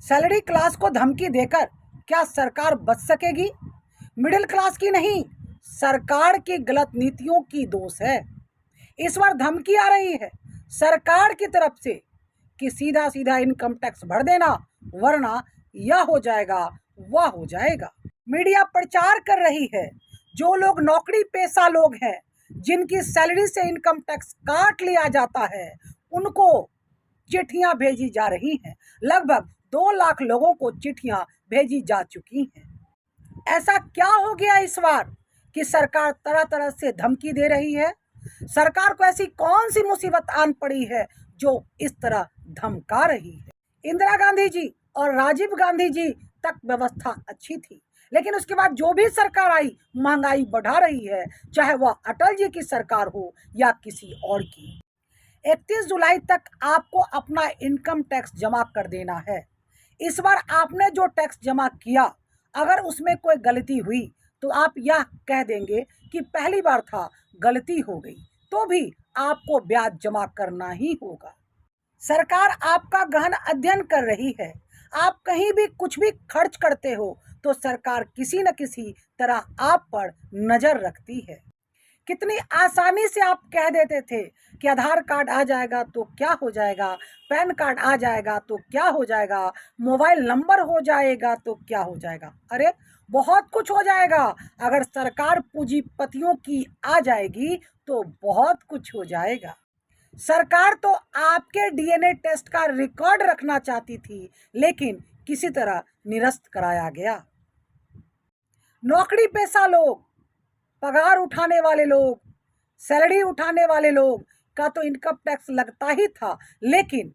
Salary class को धमकी देकर क्या सरकार बच सकेगी? मिडिल क्लास की नहीं, सरकार की गलत नीतियों की दोष है। इस बार धमकी आ रही है सरकार की तरफ से कि सीधा सीधा इनकम टैक्स भर देना, वरना यह हो जाएगा वह हो जाएगा। मीडिया प्रचार कर रही है जो लोग नौकरी पेशा लोग हैं, जिनकी सैलरी से इनकम टैक्स काट लिया जाता है, उनको चिट्ठियां भेजी जा रही हैं। लगभग 2 लाख लोगों को चिट्ठियां भेजी जा चुकी हैं। ऐसा क्या हो गया इस बार कि सरकार तरह तरह से धमकी दे रही है? सरकार को ऐसी कौन सी मुसीबत आन पड़ी है जो इस तरह धमका रही है? इंदिरा गांधी जी और राजीव गांधी जी तक व्यवस्था अच्छी थी, लेकिन उसके बाद जो भी सरकार आई महंगाई बढ़ा रही है, चाहे वह अटल जी की सरकार हो या किसी और की। 31 जुलाई तक आपको अपना इनकम टैक्स जमा कर देना है। इस बार आपने जो टैक्स जमा किया, अगर उसमें कोई गलती हुई तो आप यह कह देंगे कि पहली बार था, गलती हो गई, तो भी आपको ब्याज जमा करना ही होगा। सरकार आपका गहन अध्ययन कर रही है। आप कहीं भी कुछ भी खर्च करते हो तो सरकार किसी न किसी तरह आप पर नजर रखती है। कितनी आसानी से आप कह देते थे कि आधार कार्ड आ जाएगा तो क्या हो जाएगा, पैन कार्ड आ जाएगा तो क्या हो जाएगा, मोबाइल नंबर हो जाएगा तो क्या हो जाएगा। अरे बहुत कुछ हो जाएगा। अगर सरकार पूंजीपतियों की आ जाएगी तो बहुत कुछ हो जाएगा। सरकार तो आपके डीएनए टेस्ट का रिकॉर्ड रखना चाहती थी, लेकिन किसी तरह निरस्त कराया गया। नौकरी पेशा लोग, पगार उठाने वाले लोग, सैलरी उठाने वाले लोग का तो इनकम टैक्स लगता ही था, लेकिन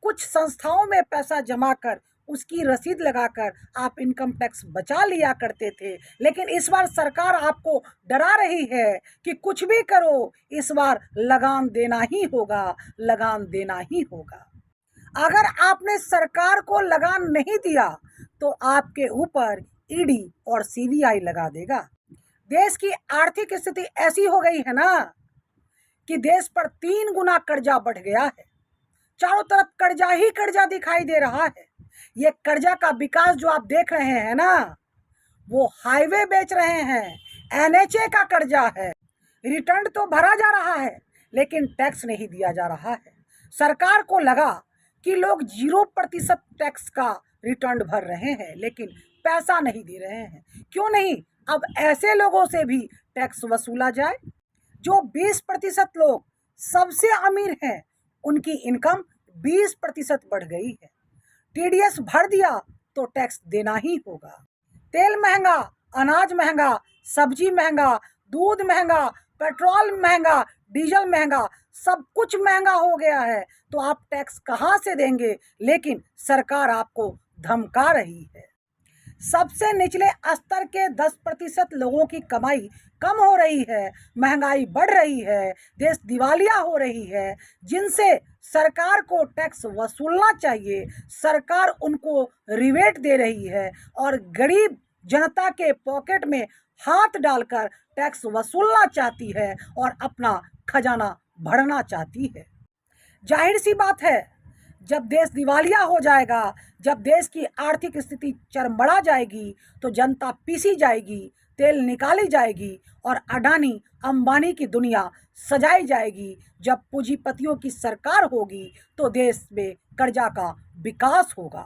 कुछ संस्थाओं में पैसा जमा कर उसकी रसीद लगाकर आप इनकम टैक्स बचा लिया करते थे। लेकिन इस बार सरकार आपको डरा रही है कि कुछ भी करो, इस बार लगान देना ही होगा, लगान देना ही होगा। अगर आपने सरकार को लगान नहीं दिया तो आपके ऊपर ईडी और सीबीआई लगा देगा। देश की आर्थिक स्थिति ऐसी हो गई है ना कि देश पर 3 गुना कर्जा बढ़ गया है। चारों तरफ कर्जा ही कर्जा दिखाई दे रहा है। ये कर्जा का विकास जो आप देख रहे हैं ना, वो हाईवे बेच रहे हैं, एनएचए का कर्जा है। रिटर्न तो भरा जा रहा है, लेकिन टैक्स नहीं दिया जा रहा है। सरकार को लगा कि लोग 0% टैक्स का रिटर्न भर रहे हैं, लेकिन पैसा नहीं दे रहे हैं। क्यों नहीं, अब ऐसे लोगों से भी टैक्स वसूला जाए। जो 20% लोग सबसे अमीर हैं, उनकी इनकम 20% बढ़ गई है। टीडीएस भर दिया तो टैक्स देना ही होगा। तेल महंगा, अनाज महंगा, सब्जी महंगा, दूध महंगा, पेट्रोल महंगा, डीजल महंगा, सब कुछ महंगा हो गया है, तो आप टैक्स कहाँ से देंगे? लेकिन सरकार आपको धमका रही है। सबसे निचले स्तर के 10% लोगों की कमाई कम हो रही है, महंगाई बढ़ रही है, देश दिवालिया हो रही है, जिनसे सरकार को टैक्स वसूलना चाहिए, सरकार उनको रिबेट दे रही है और गरीब जनता के पॉकेट में हाथ डालकर टैक्स वसूलना चाहती है और अपना खजाना भरना चाहती है। जाहिर सी बात है, जब देश दिवालिया हो जाएगा, जब देश की आर्थिक स्थिति चरमरा जाएगी, तो जनता पीसी जाएगी, तेल निकाली जाएगी और अडानी अंबानी की दुनिया सजाई जाएगी। जब पूंजीपतियों की सरकार होगी तो देश में कर्जा का विकास होगा।